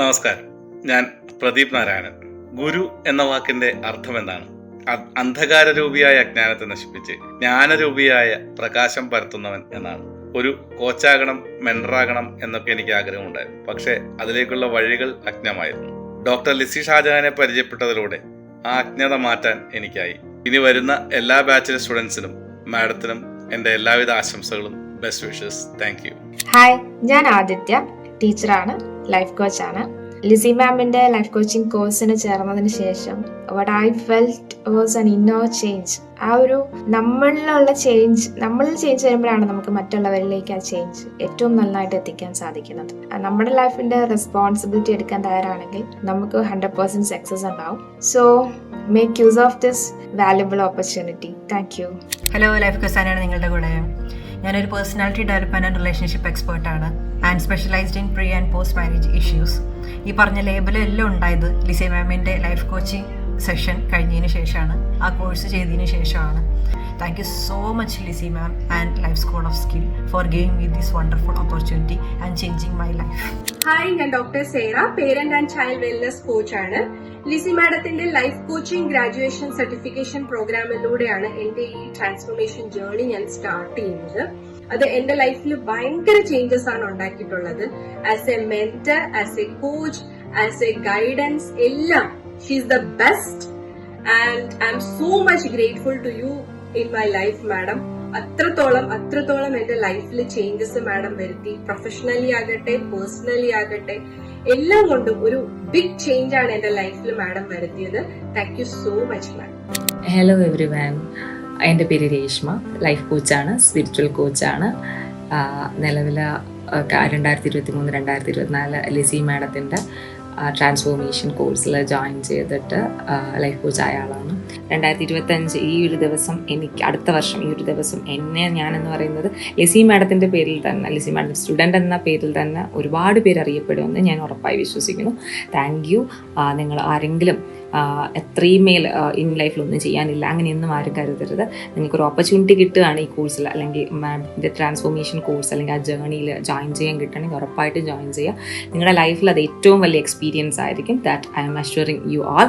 നമസ്കാരം, ഞാൻ പ്രദീപ് നാരായണൻ. ഗുരു എന്ന വാക്കിന്റെ അർത്ഥം എന്താണ്? അന്ധകാരരൂപിയായ അജ്ഞാനത്തെ നശിപ്പിച്ച് ജ്ഞാനരൂപിയായ പ്രകാശം പരത്തുന്നവൻ എന്നാണ്. ഒരു കോച്ചാകണം, മെൻഡറാകണം എന്നൊക്കെ എനിക്ക് ആഗ്രഹമുണ്ടായിരുന്നു. പക്ഷേ അതിലേക്കുള്ള വഴികൾ അജ്ഞമായിരുന്നു. ഡോക്ടർ ലിസി ഷാജഹാനെ പരിചയപ്പെട്ടതിലൂടെ ആ അജ്ഞത മാറ്റാൻ എനിക്കായി. ഇനി വരുന്ന എല്ലാ ബാച്ചിലെ സ്റ്റുഡൻസിനും മാഡത്തിനും എൻ്റെ എല്ലാവിധ ആശംസകളും, best wishes. Thank you. Hi, ഞാൻ ആദിത്യ, ടീച്ചറാണ്, ലൈഫ് കോച്ചാണ്. ലിസി മാമിന്റെ ലൈഫ് കോച്ചിങ് കോഴ്സിന് ചേർന്നതിന് ശേഷം what I felt was an inner change. ആ ഒരു നമ്മളിലുള്ള നമ്മളിൽ ചേഞ്ച് വരുമ്പോഴാണ് നമുക്ക് മറ്റുള്ളവരിലേക്ക് ആ ചേഞ്ച് ഏറ്റവും നന്നായിട്ട് എത്തിക്കാൻ സാധിക്കുന്നത്. നമ്മുടെ ലൈഫിന്റെ റെസ്പോൺസിബിലിറ്റി എടുക്കാൻ തയ്യാറാണെങ്കിൽ നമുക്ക് 100% സക്സസ് ഉണ്ടാവും. So make use of this valuable opportunity. Thank you. Hello, life കോച്ചാണ് നിങ്ങളുടെ കൂടെ. ഞാനൊരു പേഴ്സണാലിറ്റി ഡെവലപ്മെന്റ് ആൻഡ് റിലേഷൻഷിപ്പ് എക്സ്പേർട്ടാണ് and specialised in pre and post marriage issues. ഈ പറഞ്ഞ ലേബലെല്ലാം ഉണ്ടായത് ലിസി മാമിൻ്റെ ലൈഫ് കോച്ചിങ് സെഷൻ കഴിഞ്ഞതിന് ശേഷമാണ്, ആ കോഴ്സ് ചെയ്തതിന് ശേഷമാണ്. Thank you so much Lissy ma'am and life school of skill for giving me this wonderful opportunity and changing my life. Hi, ഞാൻ doctor Sarah, parent and child wellness കോച്ചാണ്. ലിസി മാഡത്തിന്റെ life coaching graduation certification പ്രോഗ്രാമിലൂടെയാണ് എന്റെ ഈ transformation journey ഞാൻ start ചെയ്യുന്നത്. അത് എന്റെ ലൈഫിൽ ഭയങ്കര ചേഞ്ചസ് ആണ് ഉണ്ടാക്കിയിട്ടുള്ളത്. As a mentor, as a coach, as a guidance, എല്ലാം she is the best and I am so much grateful to you in my life madam. അത്രത്തോളം എന്റെ ലൈഫിൽ ചേഞ്ചസ് മാഡം വരുത്തി. പ്രൊഫഷണലി ആകട്ടെ, പേഴ്സണലി ആകട്ടെ, എല്ലാം കൊണ്ടും ഒരു ബിഗ് ചേഞ്ച് ആണ് എന്റെ ലൈഫിൽ മാഡം വരുത്തിയത്. Thank you so much ma'am. Hello every one, എൻ്റെ പേര് രേഷ്മ, ലൈഫ് കോച്ചാണ്, സ്പിരിച്വൽ കോച്ചാണ്. നിലവിൽ 2023-2024 ലിസി മാഡത്തിൻ്റെ ട്രാൻസ്ഫോർമേഷൻ കോഴ്സിൽ ജോയിൻ ചെയ്തിട്ട് ലൈഫ് കോച്ച് ആയ ആളാണ്. 2025 ഈ ഒരു ദിവസം, എനിക്ക് അടുത്ത വർഷം ഈ ഒരു ദിവസം ഞാനെന്ന് പറയുന്നത് ലിസി മാഡത്തിൻ്റെ പേരിൽ തന്നെ, ലിസി മാഡം സ്റ്റുഡൻ്റ് എന്ന പേരിൽ തന്നെ ഒരുപാട് പേര് അറിയപ്പെടുമെന്ന് ഞാൻ ഉറപ്പായി വിശ്വസിക്കുന്നു. Thank you. നിങ്ങൾ ആരെങ്കിലും എത്രയും മേൽ ഇൻ ലൈഫിലൊന്നും ചെയ്യാനില്ല അങ്ങനെയൊന്നും ആരും കരുതരുത്. നിങ്ങൾക്കൊരു ഓപ്പർച്യൂണിറ്റി കിട്ടുകയാണ് ഈ കോഴ്സിൽ, അല്ലെങ്കിൽ മാമിൻ്റെ ട്രാൻസ്ഫോർമേഷൻ കോഴ്സ് അല്ലെങ്കിൽ ആ ജേർണിയിൽ ജോയിൻ ചെയ്യാൻ കിട്ടുകയാണെങ്കിൽ ഉറപ്പായിട്ടും ജോയിൻ ചെയ്യുക. നിങ്ങളുടെ ലൈഫിൽ അത് ഏറ്റവും വലിയ എക്സ്പീരിയൻസ് ആയിരിക്കും. That I M assuring you all.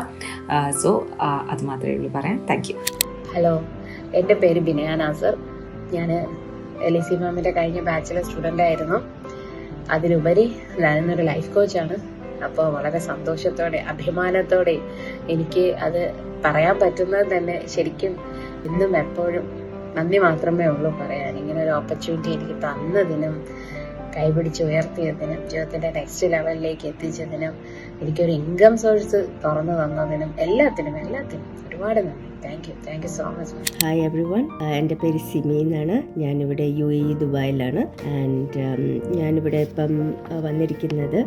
So അത് മാത്രമേ ഉള്ളൂ പറയാൻ. Thank you. ഹലോ, എൻ്റെ പേര് ബിനയ നാസർ. ഞാൻ ലിസി മാമിൻ്റെ കഴിഞ്ഞ ബാച്ചിലർ സ്റ്റുഡൻ്റ് ആയിരുന്നു. അതിലുപരി ഞാനിന്നൊരു ലൈഫ് കോച്ചാണ്. അപ്പോൾ വളരെ സന്തോഷത്തോടെ, അഭിമാനത്തോടെ എനിക്ക് അത് പറയാൻ പറ്റുന്നത് തന്നെ ശരിക്കും ഇന്നും എപ്പോഴും നന്ദി മാത്രമേ ഉള്ളൂ പറയാൻ. ഇങ്ങനെ ഒരു ഓപ്പർച്യൂണിറ്റി എനിക്ക് തന്നതിനും, കൈപിടിച്ച് ഉയർത്തിയതിനും, ജീവിതത്തിൻ്റെ നെക്സ്റ്റ് ലെവലിലേക്ക് എത്തിച്ചതിനും, എനിക്കൊരു ഇൻകം സോഴ്സ് തുറന്നു തന്നതിനും എല്ലാത്തിനും ഒരുപാട് നന്ദി. Thank you so much. Hi every one, എൻ്റെ പേര് സിമി എന്നാണ്. ഞാനിവിടെ UAE ദുബായിലാണ്. ആൻഡ് ഞാനിവിടെ ഇപ്പം വന്നിരിക്കുന്നത്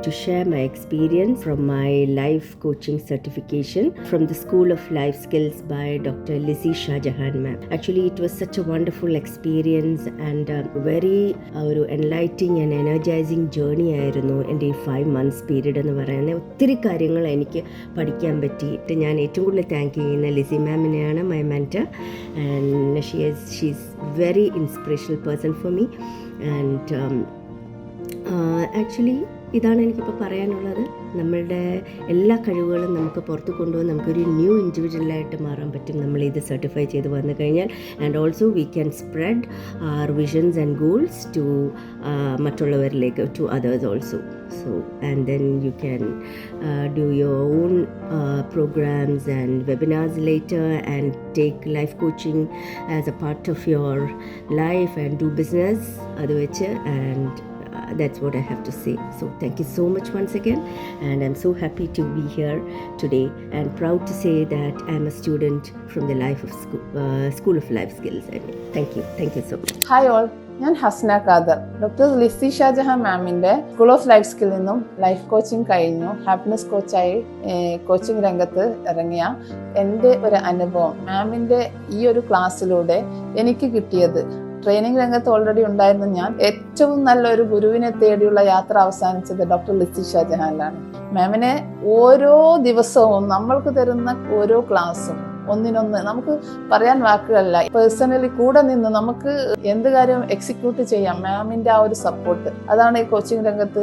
to share my experience from my life coaching certification from the school of life skills by doctor Lissy Shajahan ma'am. Actually it was such a wonderful experience and very ഒരു enlightening and energising journey ആയിരുന്നു എൻ്റെ ഈ 5 months period എന്ന് പറയുന്നത്. ഒത്തിരി കാര്യങ്ങൾ എനിക്ക് പഠിക്കാൻ പറ്റിയിട്ട് ഞാൻ ഏറ്റവും കൂടുതൽ താങ്ക് ചെയ്യുന്ന ലിസി മാമിനെയാണ്, my mentor. And she's very inspirational person for me. And actually ഇതാണ് എനിക്കിപ്പോൾ പറയാനുള്ളത്. നമ്മളുടെ എല്ലാ കഴിവുകളും നമുക്ക് പുറത്ത് കൊണ്ടുപോകാൻ നമുക്കൊരു ന്യൂ ഇൻഡിവിജ്വലായിട്ട് മാറാൻ പറ്റും നമ്മൾ ഇത് സർട്ടിഫൈ ചെയ്ത് വന്നു കഴിഞ്ഞാൽ. And also we can spread our visions and goals to മറ്റുള്ളവരിലേക്ക്, to others also. So and then you can do your own programs and webinars later and take life coaching as a part of your life and do business adu vechu. And that's what I have to say. So thank you so much once again, and I'm so happy to be here today and proud to say that I'm a student from the life of School of Life Skills. Thank you so much. Hi all, ഞാൻ Hasna Khader. Doctor Lissy Shah Jahan മാമിൻ്റെ school of life സ്കില്ലിൽ നിന്നും life coaching കഴിഞ്ഞു happiness കോച്ചായി coaching രംഗത്ത് ഇറങ്ങിയ എൻ്റെ ഒരു അനുഭവം മാമിൻ്റെ ഈ ഒരു ക്ലാസ്സിലൂടെ എനിക്ക് കിട്ടിയത്, ട്രെയിനിങ് രംഗത്ത് ഓൾറെഡി ഉണ്ടായിരുന്ന ഞാൻ ഏറ്റവും നല്ലൊരു ഗുരുവിനെ തേടിയുള്ള യാത്ര അവസാനിച്ചത് ഡോക്ടർ ലിസി ഷാജഹാനിലാണ്. മാമിനെ ഓരോ ദിവസവും നമ്മൾക്ക് തരുന്ന ഓരോ ക്ലാസ്സും ഒന്നിനൊന്ന് നമുക്ക് പറയാൻ വാക്കുകളല്ല. പേഴ്സണലി കൂടെ നിന്ന് നമുക്ക് എന്ത് കാര്യം എക്സിക്യൂട്ട് ചെയ്യാം. മാമിൻ്റെ ആ ഒരു സപ്പോർട്ട്, അതാണ് ഈ കോച്ചിങ് രംഗത്ത്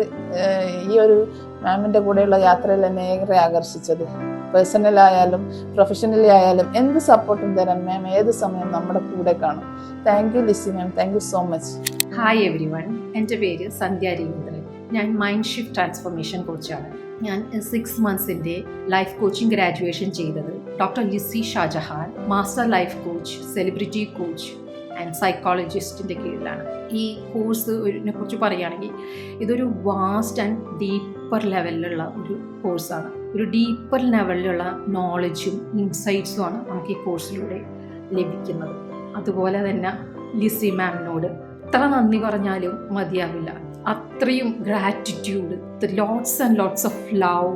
ഈ ഒരു മാമിൻ്റെ കൂടെയുള്ള യാത്രയിൽ എന്നെ ഏറെ ആകർഷിച്ചത്. പേഴ്സണലായാലും പ്രൊഫഷണലി ആയാലും എന്ത് സപ്പോർട്ടും തരാൻ മാം ഏത് സമയം നമ്മുടെ കൂടെ കാണും. Thank you Lissy ma'am, thank you so much. Hi everyone, എൻ്റെ പേര് സന്ധ്യ രവീന്ദ്രൻ. ഞാൻ മൈൻഡ് ഷിഫ്റ്റ് ട്രാൻസ്ഫോർമേഷൻ കോച്ചാണ്. ഞാൻ 6 മന്ത്സിൻ്റെ ലൈഫ് കോച്ചിങ് ഗ്രാജുവേഷൻ ചെയ്തത് doctor Lissy Shajahan, master life coach, celebrity coach and സൈക്കോളജിസ്റ്റിൻ്റെ കീഴിലാണ്. ഈ കോഴ്സിനെ കുറിച്ച് പറയുകയാണെങ്കിൽ ഇതൊരു വാസ്റ്റ് ആൻഡ് ഡീപ്പർ ലെവലിലുള്ള ഒരു കോഴ്സാണ്. ഒരു ഡീപ്പർ ലെവലിലുള്ള നോളജും ഇൻസൈറ്റ്സുമാണ് നമുക്ക് ഈ കോഴ്സിലൂടെ ലഭിക്കുന്നത്. അതുപോലെ തന്നെ ലിസി മാമിനോട് എത്ര നന്ദി പറഞ്ഞാലും മതിയാവില്ല. അത്രയും gratitude, lots and lots of love,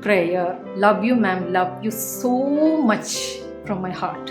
prayer. Love you ma'am, love you so much from my heart.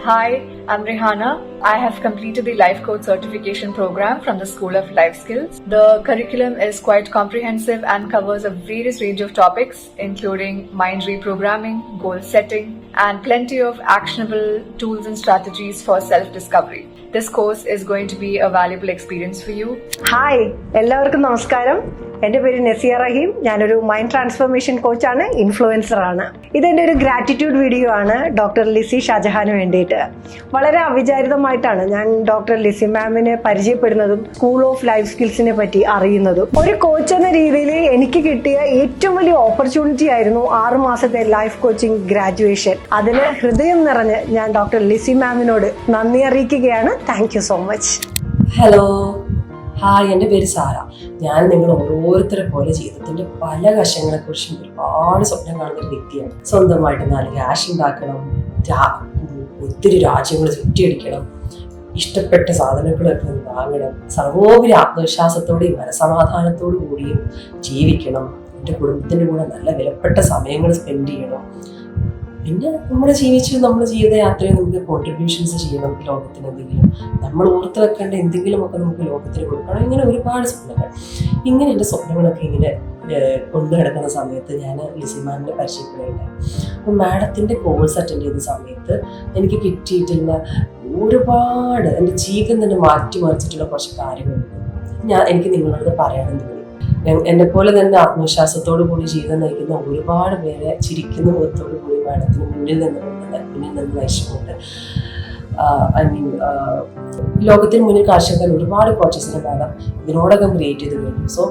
Hi, I'm Rehana. I have completed the Life Coach Certification Program from the School of Life Skills. The curriculum is quite comprehensive and covers a various range of topics, including mind reprogramming, goal setting, and plenty of actionable tools and strategies for self-discovery. This course is going to be a valuable experience for you. Hi, എല്ലാവർക്കും നമസ്കാരം. എൻ്റെ പേര് നസിയ റഹീം. ഞാനൊരു mind transformation കോച്ചാണ്, ഇൻഫ്ലുവൻസറാണ്. ഇതെൻ്റെ ഒരു gratitude video ആണ് doctor Lissy ഷാജഹാന് വേണ്ടിയിട്ട്. വളരെ അവിചാരിതമായിട്ടാണ് ഞാൻ ഡോക്ടർ ലിസി മാമിനെ പരിചയപ്പെടുന്നതും സ്കൂൾ ഓഫ് ലൈഫ് സ്കിൽസിനെ പറ്റി അറിയുന്നതും. ഒരു കോച്ച് എന്ന രീതിയിൽ എനിക്ക് കിട്ടിയ ഏറ്റവും വലിയ ഓപ്പർച്യൂണിറ്റി ആയിരുന്നു 6 മാസത്തെ ലൈഫ് കോച്ചിങ് ഗ്രാജുവേഷൻ. അതിന് ഹൃദയം നിറഞ്ഞ് ഞാൻ ഡോക്ടർ ലിസി മാമിനോട് നന്ദി അറിയിക്കുകയാണ്. Thank you so much. Hello, hi, എൻ്റെ പേര് സാര. ഞാൻ നിങ്ങൾ ഓരോരുത്തരെ പോലെ ജീവിതത്തിൻ്റെ പല വശങ്ങളെക്കുറിച്ചും ഒരുപാട് സ്വപ്നം കാണുന്ന ഒരു വ്യക്തിയാണ്. സ്വന്തമായിട്ട് 4 ക്യാഷ് ഉണ്ടാക്കണം, ഒത്തിരി രാജ്യങ്ങൾ ചുറ്റിയടിക്കണം, ഇഷ്ടപ്പെട്ട സാധനങ്ങളൊക്കെ വാങ്ങണം, സർവോപരി ആത്മവിശ്വാസത്തോടെയും മനസമാധാനത്തോടു കൂടിയും ജീവിക്കണം, എൻ്റെ കുടുംബത്തിൻ്റെ കൂടെ നല്ല വിലപ്പെട്ട സമയങ്ങൾ സ്പെൻഡ് ചെയ്യണം, പിന്നെ നമ്മുടെ ജീവിതയാത്രയിൽ നമുക്ക് കോൺട്രിബ്യൂഷൻസ് ചെയ്യണം, ലോകത്തിന് എന്തെങ്കിലും നമ്മൾ ഓർത്ത് വെക്കേണ്ട എന്തെങ്കിലുമൊക്കെ നമുക്ക് ലോകത്തിന് കൊടുക്കണം. ഇങ്ങനെ ഒരുപാട് സ്വപ്നങ്ങൾ. ഇങ്ങനെ എൻ്റെ സ്വപ്നങ്ങളൊക്കെ ഇങ്ങനെ കൊണ്ടു കിടക്കുന്ന സമയത്ത് ഞാൻ ലിസി മാമിനെ പരിചയപ്പെടുകയുണ്ടായി. അപ്പം മാഡത്തിൻ്റെ കോഴ്സ് അറ്റൻഡ് ചെയ്ത സമയത്ത് എനിക്ക് കിട്ടിയിട്ടുള്ള ഒരുപാട് എൻ്റെ ജീവിതം തന്നെ മാറ്റിമറിച്ചിട്ടുള്ള കുറച്ച് കാര്യങ്ങളുണ്ട്. എനിക്ക് നിങ്ങളോട് പറയാനെന്ന് തോന്നി. എന്നെ പോലെ തന്നെ ആത്മവിശ്വാസത്തോടു കൂടി ജീവിതം നയിക്കുന്ന ഒരുപാട് പേരെ ചിരിക്കുന്ന മുഖത്തോടു കൂടി മാഡത്തിന് മുന്നിൽ നിന്ന് നയിച്ചുകൊണ്ട് ലോകത്തിന് മുന്നിൽ കാഴ്ചവെക്കാൻ ഒരുപാട് കോച്ചസിനെ മാഡം ഇതിനോടകം ക്രിയേറ്റ് ചെയ്ത് കഴിഞ്ഞു. സോ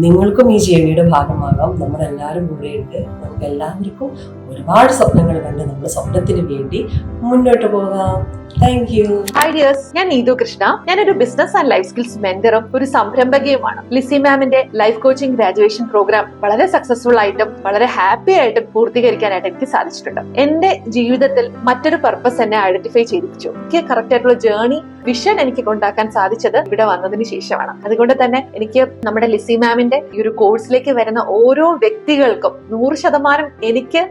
നിങ്ങൾക്കും ഈ ജേണിയുടെ ഭാഗമാകാം. നമ്മളെല്ലാവരും കൂടെയുണ്ട്. നമുക്ക് എല്ലാവർക്കും ഒരുപാട് സ്വപ്നങ്ങൾ കണ്ട് നമ്മുടെ സ്വപ്നത്തിന് വേണ്ടി മുന്നോട്ട് പോകാം. Thank you. ഹായ് ഡിയേഴ്സ്, ഞാൻ നീതു കൃഷ്ണ. ഞാനൊരു ബിസിനസ് ആൻഡ് ലൈഫ് സ്കിൽസ് മെന്ററും ഒരു സംരംഭകയുമാണ്. ലിസി മാമിന്റെ ലൈഫ് കോച്ചിങ് ഗ്രാജുവേഷൻ പ്രോഗ്രാം വളരെ സക്സസ്ഫുൾ ആയിട്ടും വളരെ ഹാപ്പി ആയിട്ടും പൂർത്തീകരിക്കാനായിട്ട് എനിക്ക് സാധിച്ചിട്ടുണ്ട്. എന്റെ ജീവിതത്തിൽ മറ്റൊരു പർപ്പസ് എന്നെ ഐഡന്റിഫൈ ചെയ്യിപ്പിച്ചു. എനിക്ക് കറക്റ്റ് ആയിട്ടുള്ള ജേർണി, വിഷൻ എനിക്ക് കൊണ്ടാക്കാൻ സാധിച്ചത് ഇവിടെ വന്നതിന് ശേഷമാണ്. അതുകൊണ്ട് തന്നെ എനിക്ക് നമ്മുടെ ലിസി മാമിന്റെ ഈ ഒരു കോഴ്സിലേക്ക് വരുന്ന ഓരോ വ്യക്തികൾക്കും 100% എനിക്ക്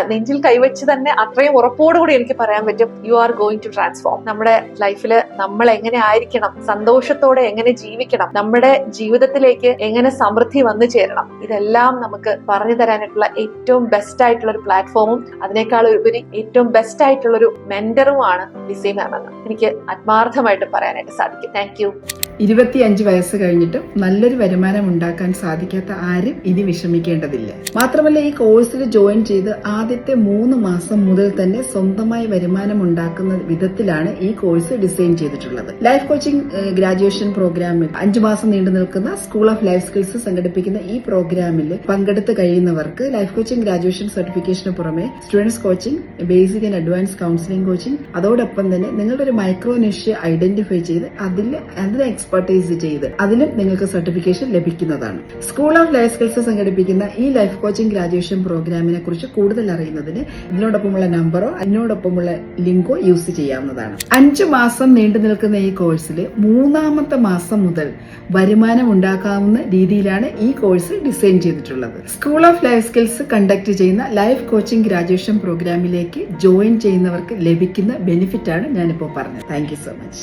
നെഞ്ചിൽ കൈവച്ച് തന്നെ അത്രയും ഉറപ്പോടുകൂടി എനിക്ക് പറയാൻ പറ്റും, you are going to transform. നമ്മുടെ ലൈഫിൽ നമ്മൾ എങ്ങനെ ആയിരിക്കണം, സന്തോഷത്തോടെ എങ്ങനെ ജീവിക്കണം, നമ്മുടെ ജീവിതത്തിലേക്ക് എങ്ങനെ സമൃദ്ധി വന്നു ചേരണം, ഇതെല്ലാം നമുക്ക് പറഞ്ഞു തരാനായിട്ടുള്ള ഏറ്റവും ബെസ്റ്റ് ആയിട്ടുള്ള ഒരു പ്ലാറ്റ്ഫോമും അതിനേക്കാൾ ഉപരി ഏറ്റവും ബെസ്റ്റ് ആയിട്ടുള്ള ഒരു മെന്ററുമാണ് ലിസി മാം എന്ന് എനിക്ക് ആത്മാർത്ഥമായിട്ട് പറയാനായിട്ട് സാധിക്കും. Thank you. 25 വയസ്സ് കഴിഞ്ഞിട്ടും നല്ലൊരു വരുമാനം ഉണ്ടാക്കാൻ സാധിക്കാത്ത ആരും ഇനി വിഷമിക്കേണ്ടതില്ല. മാത്രമല്ല, ഈ കോഴ്സിൽ ജോയിൻ ചെയ്ത് ആദ്യത്തെ 3 മാസം മുതൽ തന്നെ സ്വന്തമായി വരുമാനം ഉണ്ടാക്കുന്ന വിധത്തിലാണ് ഈ കോഴ്സ് ഡിസൈൻ ചെയ്തിട്ടുള്ളത്. ലൈഫ് കോച്ചിങ് ഗ്രാജുവേഷൻ പ്രോഗ്രാമിൽ 5 മാസം നീണ്ടു നിൽക്കുന്ന സ്കൂൾ ഓഫ് ലൈഫ് സ്കിൽസ് സംഘടിപ്പിക്കുന്ന ഈ പ്രോഗ്രാമിൽ പങ്കെടുത്ത് കഴിയുന്നവർക്ക് ലൈഫ് കോച്ചിങ് ഗ്രാജുവേഷൻ സർട്ടിഫിക്കേഷന് പുറമെ students coaching, basic and advance counselling coaching, അതോടൊപ്പം തന്നെ നിങ്ങളുടെ ഒരു മൈക്രോ നിഷ്യ ഐഡന്റിഫൈ ചെയ്ത് അതിനെ എക്സ്പെർട്ടൈസ് ചെയ്ത് അതിലും നിങ്ങൾക്ക് സർട്ടിഫിക്കേഷൻ ലഭിക്കുന്നതാണ്. സ്കൂൾ ഓഫ് ലൈഫ് സ്കിൽസ് സംഘടിപ്പിക്കുന്ന ഈ ലൈഫ് കോച്ചിങ് ഗ്രാജുവേഷൻ പ്രോഗ്രാമിനെ കുറിച്ച് കൂടുതൽ അറിയുന്നതിന് ഇതിനോടൊപ്പമുള്ള നമ്പറോ അതിനോടൊപ്പമുള്ള ലിങ്കോ യൂസ് ചെയ്യാവുന്നതാണ്. 5 മാസം നീണ്ടു നിൽക്കുന്ന ഈ കോഴ്സിൽ 3ാമത്തെ മാസം മുതൽ വരുമാനം ഉണ്ടാക്കാവുന്ന രീതിയിലാണ് ഈ കോഴ്സ് ഡിസൈൻ ചെയ്തിട്ടുള്ളത്. School of life skills conduct ചെയ്യുന്ന ലൈഫ് കോച്ചിങ് ഗ്രാജുവേഷൻ പ്രോഗ്രാമിലേക്ക് ജോയിൻ ചെയ്യുന്നവർക്ക് ലഭിക്കുന്ന ബെനിഫിറ്റ് ആണ് ഞാനിപ്പോൾ പറഞ്ഞത്. Thank you so much.